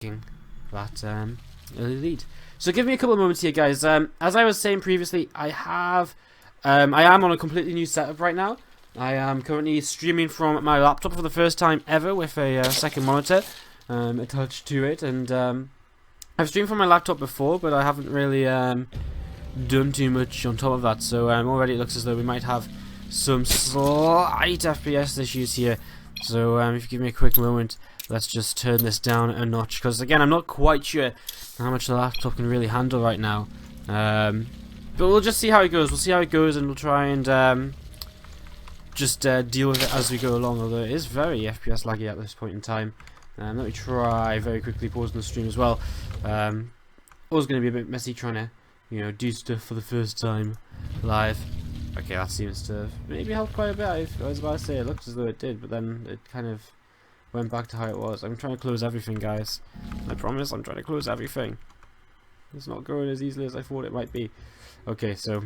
that early lead. So give me a couple of moments here, guys. As I was saying previously, I am on a completely new setup right now. I am currently streaming from my laptop for the first time ever with a second monitor attached to it, and I've streamed from my laptop before, but I haven't really done too much on top of that. So already it looks as though we might have some slight FPS issues here. So if you give me a quick moment, let's just turn this down a notch, because again, I'm not quite sure how much the laptop can really handle right now. But we'll just see how it goes. We'll see how it goes, and we'll try and just deal with it as we go along. Although it is very FPS laggy at this point in time. Let me try very quickly pausing the stream as well. Always going to be a bit messy trying to, do stuff for the first time live. Okay, that seems to have maybe helped quite a bit. I was about to say it looked as though it did, but then it kind of went back to how it was. I'm trying to close everything, guys. I promise I'm trying to close everything. It's not going as easily as I thought it might be. Okay, so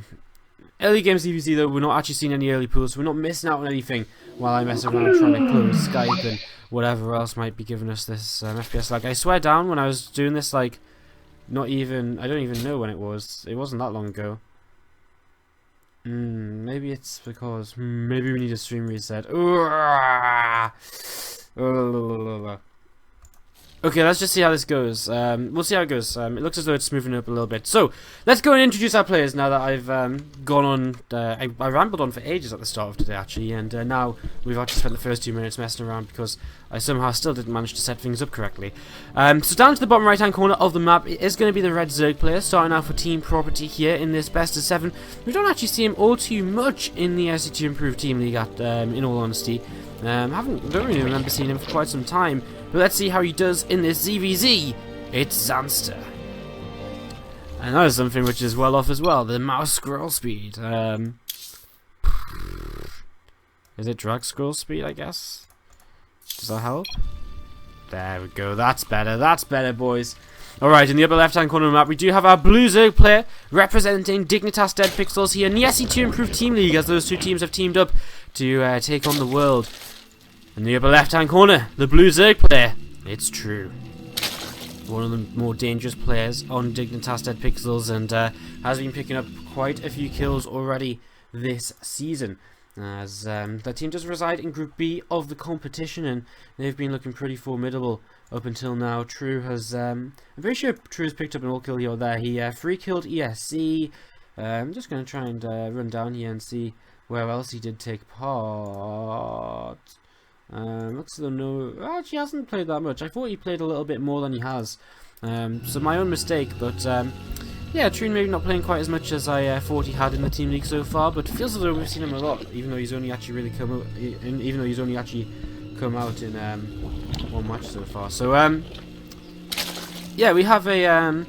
early game CVC though, we're not actually seeing any early pools, so we're not missing out on anything while I mess around trying to close Skype and whatever else might be giving us this FPS lag. I swear down, when I was doing this, like, I don't even know when it was. It wasn't that long ago. Maybe it's because maybe we need a stream reset. Okay, let's just see how this goes. We'll see how it goes. It looks as though it's moving up a little bit. So, let's go and introduce our players now that I've gone on. I rambled on for ages at the start of today, actually, and now we've actually spent the first 2 minutes messing around because I somehow still didn't manage to set things up correctly. So, down to the bottom right-hand corner of the map is going to be the Red Zerg player, starting out for Team Property here in this best of 7. We don't actually see him all too much in the SC2 Improved Team League, in all honesty. Don't really remember seeing him for quite some time. But let's see how he does in this ZVZ. It's Zanster. And that is something which is well off as well. The mouse scroll speed. Is it drag scroll speed, I guess? Does that help? There we go. That's better. That's better, boys. Alright, in the upper left-hand corner of the map, we do have our Blue Zerg player representing Dignitas Dead Pixels here in the SC2 Improved Team League, as those two teams have teamed up to take on the world. In the upper left-hand corner, the Blue Zerg player. It's true. One of the more dangerous players on Dignitas Dead Pixels, and has been picking up quite a few kills already this season. As their team does reside in Group B of the competition, and they've been looking pretty formidable up until now. True has, I'm pretty sure True has picked up an all-kill here or there. He free-killed ESC. I'm just going to try and run down here and see where else he did take part. Looks as though no, actually hasn't played that much. I thought he played a little bit more than he has. So my own mistake, but yeah, Trune maybe not playing quite as much as I thought he had in the team league so far, but it feels as though we've seen him a lot, even though he's only actually really come out in one match so far. So yeah, we have a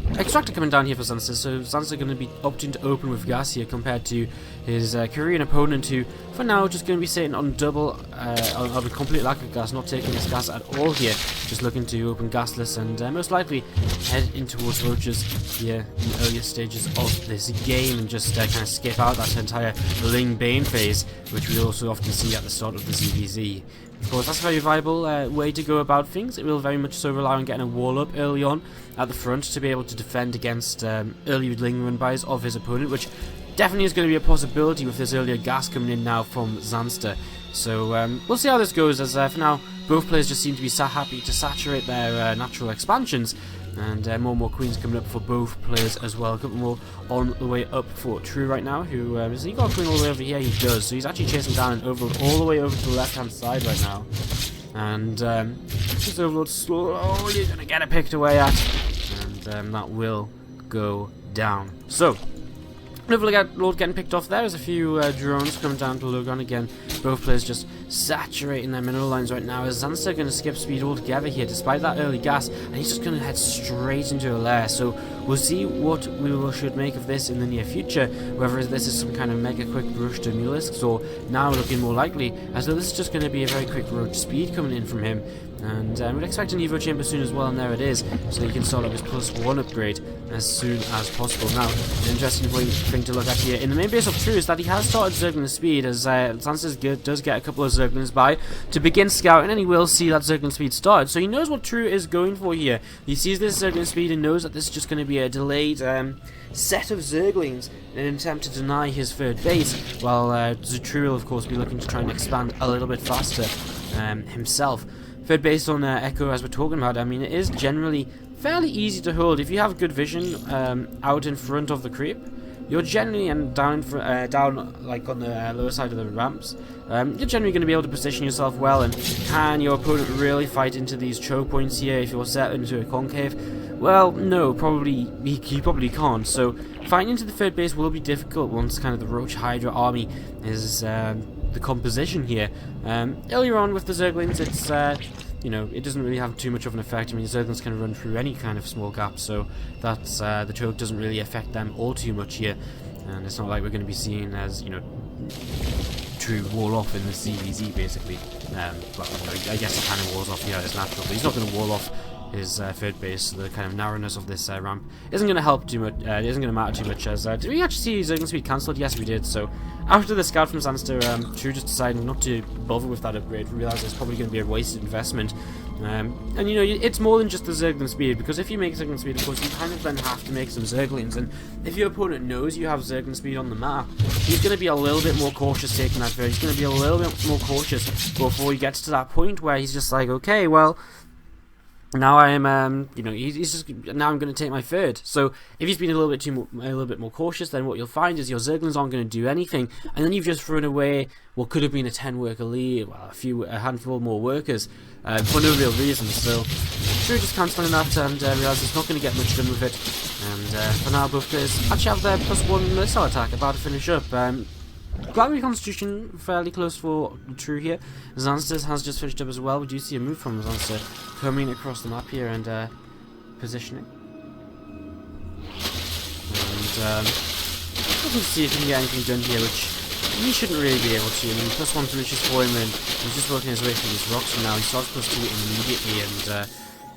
Extractor coming down here for Zanster, so Zanster going to be opting to open with gas here compared to his Korean opponent, who for now just going to be sitting on double, on a complete lack of gas, not taking his gas at all here, just looking to open gasless and most likely head in towards roaches here in the earlier stages of this game, and just kind of skip out that entire Ling Bane phase, which we also often see at the start of the ZVZ. Of course, that's a very viable way to go about things. It will very much so rely on getting a wall up early on at the front to be able to defend against early Ling run-bys of his opponent, which definitely is going to be a possibility with this earlier gas coming in now from Zanster. So we'll see how this goes, as for now both players just seem to be happy to saturate their natural expansions, and more and more queens coming up for both players as well. A couple more on the way up for True right now, who has he got a queen all the way over here? He does, so he's actually chasing down an Overlord all the way over to the left hand side right now, and this Overlord slowly going to get it picked away at, and that will go down. So Overlord getting picked off there. There's a few drones coming down to low ground again. Both players just saturating their mineral lines right now, as Zanster going to skip speed altogether here despite that early gas, and he's just going to head straight into a lair. So we'll see what we should make of this in the near future, whether this is some kind of mega quick rush to Mulisks, or now looking more likely as though this is just going to be a very quick road speed coming in from him. And we'd expect an Evo Chamber soon as well, and there it is, so he can start up his +1 upgrade as soon as possible. Now, an interesting thing to look at here in the main base of True is that he has started zerging the speed, as Zanster does get a couple of Zerglings by to begin scouting, and he will see that Zergling speed started. So he knows what True is going for here. He sees this Zergling speed and knows that this is just going to be a delayed set of Zerglings in an attempt to deny his third base, while True will of course be looking to try and expand a little bit faster himself. Third base on Echo, as we're talking about, I mean, it is generally fairly easy to hold. If you have good vision out in front of the creep, you're generally, and down like on the lower side of the ramps, you're generally going to be able to position yourself well. And can your opponent really fight into these choke points here if you're set into a concave? Well, no, probably he probably can't. So fighting into the third base will be difficult once kind of the Roach Hydra army is the composition here. Earlier on with the Zerglings, it's you know, it doesn't really have too much of an effect. I mean, the Zerglings can run through any kind of small gap, so that's the choke doesn't really affect them all too much here. And it's not like we're going to be seeing as, you know, True wall off in the CVZ basically. Well, I guess he kind of walls off here, it's natural, but he's not going to wall off his third base. The kind of narrowness of this ramp isn't going to help too much. It isn't going to matter too much. As did we actually see Zergling speed cancelled? Yes, we did. So after the scout from Zanster, True just decided not to bother with that upgrade. Realised it's probably going to be a wasted investment. And you know, it's more than just the Zergling speed, because if you make Zergling speed, of course, you kind of then have to make some Zerglings. And if your opponent knows you have Zergling speed on the map, he's going to be a little bit more cautious taking that third. He's going to be a little bit more cautious before he gets to that point where he's just like, okay, well, now I am, you know, he's just, now I'm going to take my third. So if he's been a little bit more cautious, then what you'll find is your Zerglings aren't going to do anything, and then you've just thrown away what could have been a 10-worker lead, well, a handful more workers for no real reason. So True just cancelling that and realises it's not going to get much done with it. And for now, both players actually have their +1 missile attack about to finish up. Gallery Constitution fairly close for True here. Zanster has just finished up as well. We do see a move from Zanster coming across the map here and positioning. And looking to see if he can get anything done here, which he shouldn't really be able to. I mean, +1 finishes for him, and he's just working his way through these rocks, and now he starts +2 immediately. And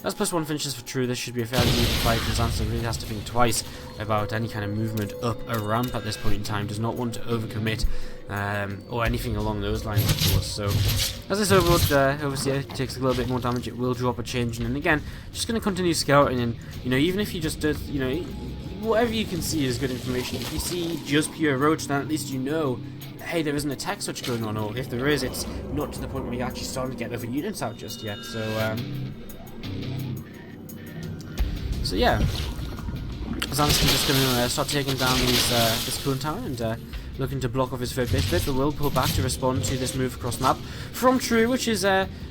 as +1 finishes for True, this should be a fairly easy fight, and Zanster really has to think twice about any kind of movement up a ramp at this point in time. Does not want to overcommit or anything along those lines, of course. So as this overseer takes a little bit more damage, it will drop a change, and then again, just going to continue scouting. And you know, even if you just did, you know, whatever you can see is good information. If you see just pure Roach, then at least you know, hey, there isn't a tech switch going on, or if there is, it's not to the point where you're actually starting to get other units out just yet. So yeah, Zanster just going to start taking down this cone tower and looking to block off his third base bit, but will pull back to respond to this move across map from True, which is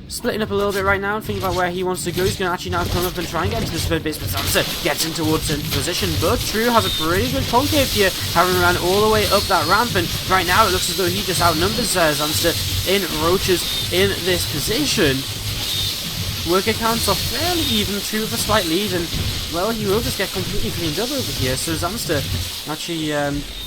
splitting up a little bit right now and thinking about where he wants to go. He's going to actually now come up and try and get into this third base, but Zanster gets in towards into position, but True has a pretty good concave here, having ran all the way up that ramp, and right now it looks as though he just outnumbers Zanster in Roaches in this position. Worker counts are fairly even, True with a slight lead, and well, he will just get completely cleaned up over here. So Zanster actually,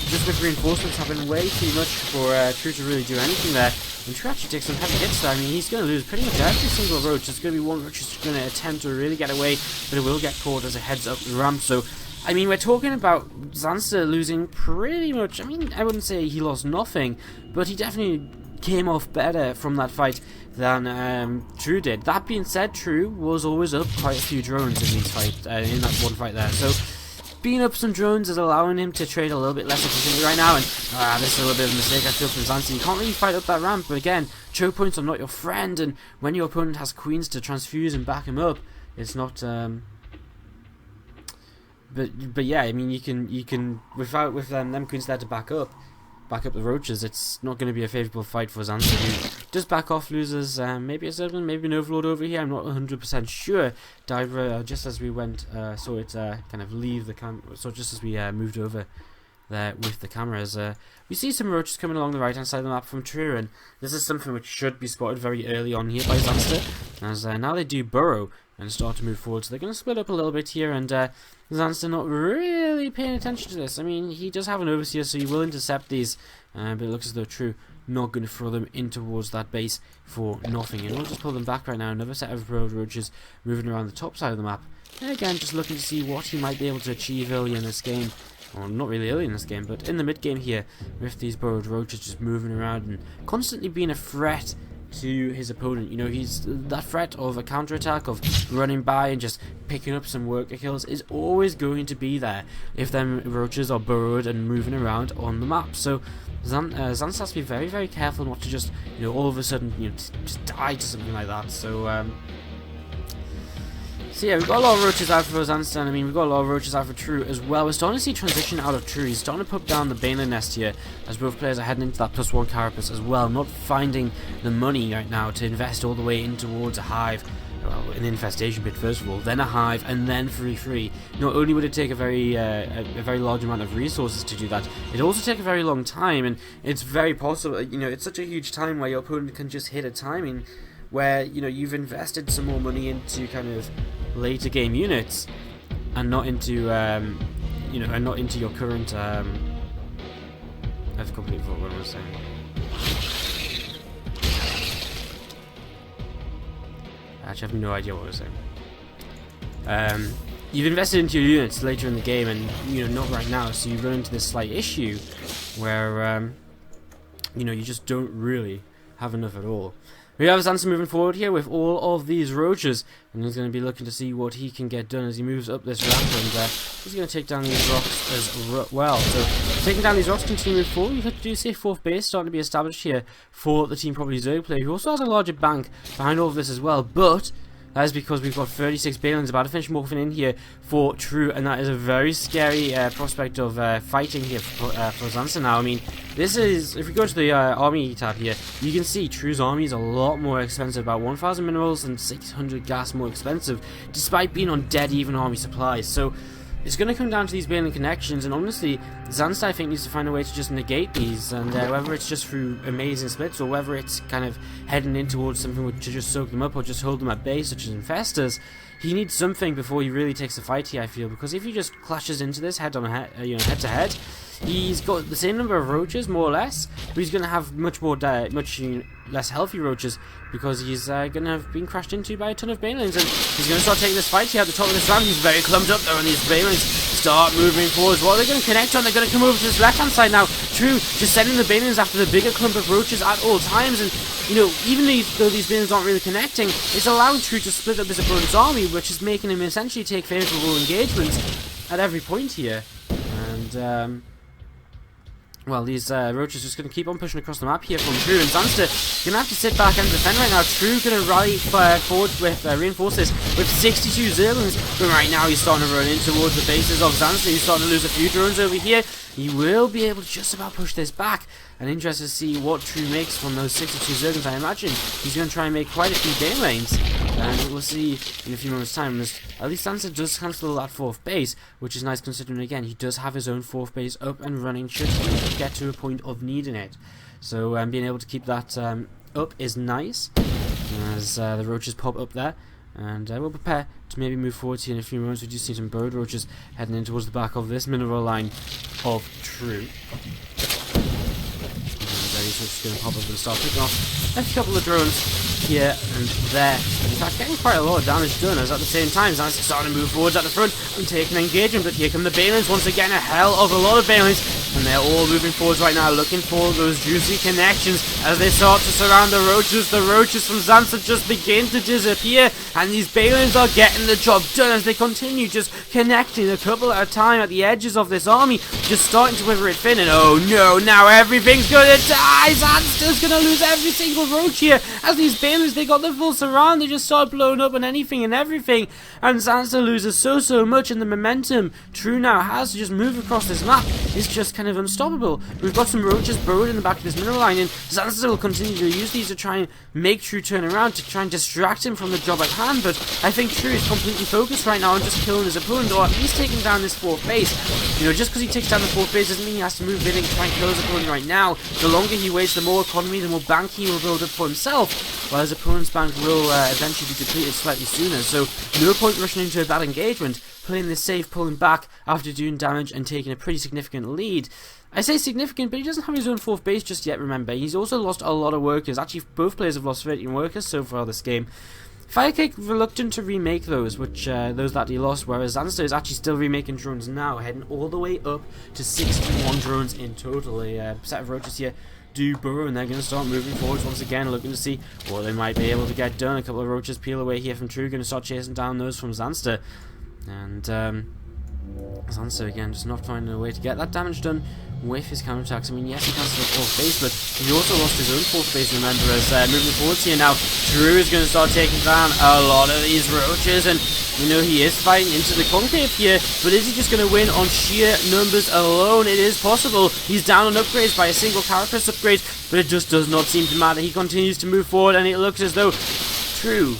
just with reinforcements, have been way too much for True to really do anything there. And True actually takes some heavy hits there. I mean, he's going to lose pretty much every single Roach. There's going to be one Roach that's going to attempt to really get away, but it will get caught as it heads up the ramp. So, I mean, we're talking about Zanster losing pretty much, I mean, I wouldn't say he lost nothing, but he definitely came off better from that fight than True did. That being said, True was always up quite a few drones in these fights, in that one fight there. So being up some drones is allowing him to trade a little bit less efficiently right now. And this is a little bit of a mistake I feel from Zanster. You can't really fight up that ramp, but again, choke points are not your friend. And when your opponent has queens to transfuse and back him up, it's not. But yeah, I mean, you can with them queens there to back up the Roaches, it's not going to be a favourable fight for Zanster, who does back off, loses maybe a Zerglin, maybe an Overlord over here, I'm not 100% sure. Diver, just as we went, saw it kind of leave the so just as we moved over there with the cameras, we see some Roaches coming along the right hand side of the map from True, and this is something which should be spotted very early on here by Zanster, as now they do burrow and start to move forward. So they're going to split up a little bit here, and Zanster not really paying attention to this. I mean, he does have an overseer, so he will intercept these, but it looks as though True not going to throw them in towards that base for nothing. And we'll just pull them back right now. Another set of burrowed Roaches moving around the top side of the map. And again, just looking to see what he might be able to achieve early in this game. Well, not really early in this game, but in the mid-game here, with these burrowed Roaches just moving around and constantly being a threat to his opponent. You know, he's that threat of a counterattack, of running by and just picking up some worker kills is always going to be there if them roaches are burrowed and moving around on the map. So Zanster has to be very, very careful not to just, you know, all of a sudden, you know, just die to something like that. So yeah, we've got a lot of roaches out for Zanster, and I mean, we've got a lot of roaches out for True as well. We're starting to see transition out of True. He's starting to put down the Baneling nest here, as both players are heading into that +1 carapace as well, not finding the money right now to invest all the way in towards a hive. Well, an infestation pit first of all, then a hive, and then free. Not only would it take a very large amount of resources to do that, it also take a very long time, and it's very possible, you know, it's such a huge time where your opponent can just hit a timing where, you know, you've invested some more money into kind of later game units, and not into you know, and not into your current I've completely forgot what I was saying. Actually, I have no idea what I was saying. You've invested into your units later in the game, and, you know, not right now, so you run into this slight issue where you know, you just don't really have enough at all. We have Zanster moving forward here with all of these roaches, and he's going to be looking to see what he can get done as he moves up this ramp, and he's going to take down these rocks as well. So, taking down these rocks, continuing forward, we do see a 4th base starting to be established here for the Team Probably Zerg player, who also has a larger bank behind all of this as well, but that is because we've got 36 Balins about to finish morphing in here for True, and that is a very scary prospect of fighting here for Zanster now. I mean, this is, if we go to the army tab here, you can see True's army is a lot more expensive, about 1,000 minerals and 600 gas more expensive, despite being on dead even army supplies. So it's going to come down to these Balin connections, and honestly, Zanster, I think, needs to find a way to just negate these, and whether it's just through amazing splits, or whether it's kind of heading in towards something to just soak them up, or just hold them at bay, such as infestors, he needs something before he really takes the fight here, I feel, because if he just clashes into this head to head, he's got the same number of roaches, more or less, but he's going to have much less healthy roaches, because he's going to have been crashed into by a ton of Balins, and he's going to start taking this fight here at the top of this round. He's very clumped up though, and these Balins start moving forwards. What are they going to connect on? They're going to come over to this left-hand side now. True, just sending the Balins after the bigger clump of roaches at all times, and, you know, even though these Balins aren't really connecting, it's allowing True to split up his opponent's army, which is making him essentially take favourable engagements at every point here. And, well, these roaches are just going to keep on pushing across the map here from True, and Zanster going to have to sit back and defend right now. True going to rally forward with reinforces with 62 Zerglings, but right now he's starting to run in towards the bases of Zanster. He's starting to lose a few drones over here. He will be able to just about push this back, and interested to see what True makes from those 62 Zerglings. I imagine he's going to try and make quite a few game lanes, and we'll see in a few moments' time. At least Zanster does cancel that 4th base, which is nice considering, again, he does have his own 4th base up and running should he get to a point of needing it. So being able to keep that up is nice, as the roaches pop up there. And we'll prepare to maybe move forward here in a few moments. We do see some bird roaches heading in towards the back of this mineral line of True. And he's just going to pop up and start picking off a couple of drones here and there. In fact, getting quite a lot of damage done, as at the same time Zanster starting to move forwards at the front and taking engagement. But here come the Balins once again, a hell of a lot of Balins, and they're all moving forwards right now, looking for those juicy connections as they start to surround the roaches. The roaches from Zanster just begin to disappear, and these Balins are getting the job done as they continue just connecting a couple at a time at the edges of this army, just starting to wither it thin. And oh no, now everything's gonna die. Zanster's gonna lose every single roach here, as these Balins, they got the full surround, they just start blowing up on anything and everything, and Zanster loses so much, and the momentum True now has to just move across this map is just kind of unstoppable. We've got some roaches burrowed in the back of this mineral line, and Zanster will continue to use these to try and make True turn around, to try and distract him from the job at hand. But I think True is completely focused right now on just killing his opponent, or at least taking down this 4th base. You know, just because he takes down the 4th base doesn't mean he has to move in and try and kill his opponent right now. The longer he waits, the more economy, the more bank he will build up for himself, while his opponent's bank will eventually be depleted slightly sooner. So no point rushing into a bad engagement, playing this safe, pulling back after doing damage and taking a pretty significant lead. I say significant, but he doesn't have his own 4th base just yet, remember. He's also lost a lot of workers. Actually, both players have lost 13 workers so far this game. Firecake reluctant to remake those, those that he lost, whereas Zanster is actually still remaking drones now, heading all the way up to 61 drones in total. A set of roaches here do burrow, and they're going to start moving forwards once again, looking to see what they might be able to get done. A couple of roaches peel away here from True, going to start chasing down those from Zanster. And Zanster again just not finding a way to get that damage done with his counterattacks. I mean, yes, he cancelled the fourth base, but he also lost his own fourth base, remember, as moving forwards here now. Drew is going to start taking down a lot of these roaches, and you know, he is fighting into the concave here, but is he just going to win on sheer numbers alone? It is possible. He's down on upgrades by a single character's upgrade, but it just does not seem to matter. He continues to move forward, and it looks as though True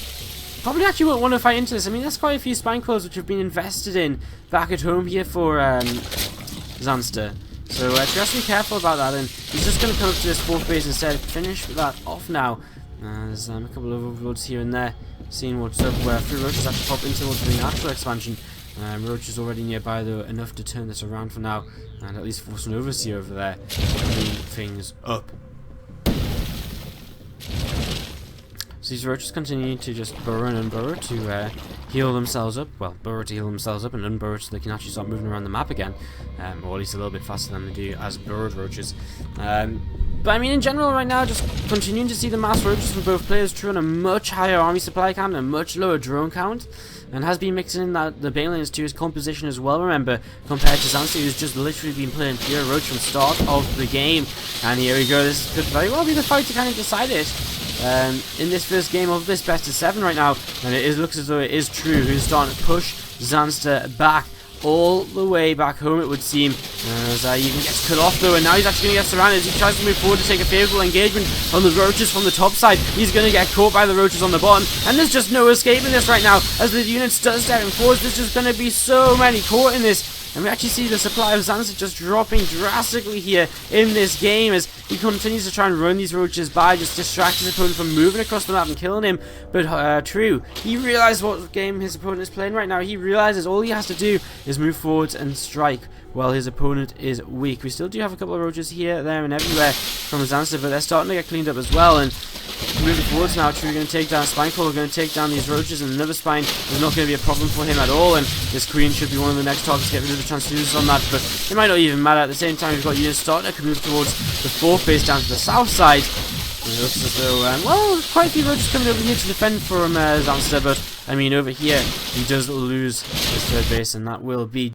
probably actually won't want to fight into this. I mean, there's quite a few spine coils which have been invested in back at home here for Zanster. So you have to be careful about that, and he's just going to come up to this fourth base instead. Finish that off now. There's a couple of overloads here and there. Seeing what's up, where 3 roaches actually pop into what's the natural expansion. Roach is already nearby though, enough to turn this around for now, and at least force an overseer over there to clean things up. So these roaches continue to just burrow and unburrow to heal themselves up. Well, burrow to heal themselves up and unburrow so they can actually start moving around the map again. Or at least a little bit faster than they do as burrowed roaches. But I mean, in general right now, just continuing to see the mass roaches from both players. True on a much higher army supply count and a much lower drone count. And has been mixing in the Balins to his composition as well, remember, compared to Zanster, who's just literally been playing pure roach from the start of the game. And here we go, this could very well be the fight to kind of decide it. In this first game of this best of 7 right now, and it looks as though it is True who's starting to push Zanster back all the way back home, it would seem, as he even gets cut off though, and now he's actually going to get surrounded as he tries to move forward to take a favourable engagement on the roaches from the top side. He's going to get caught by the roaches on the bottom, and there's just no escaping this right now as the units start stepping forwards. There's just going to be so many caught in this. And we actually see the supply of Zanster just dropping drastically here in this game as he continues to try and run these roaches by, just distract his opponent from moving across the map and killing him. But True, he realizes what game his opponent is playing right now. He realizes all he has to do is move forwards and strike while his opponent is weak. We still do have a couple of roaches here, there, and everywhere from Zanster, but they're starting to get cleaned up as well. And moving forwards now, True going to take down Spine Coil, going to take down these roaches, and another Spine is not going to be a problem for him at all. And this Queen should be one of the next targets to get rid of the transducers on that, but it might not even matter. At the same time, we've got units starting to move towards the fourth base down to the south side. And it looks as though, well, quite a few roaches coming over here to defend from Zanster, but I mean, over here, he does lose his third base, and that will be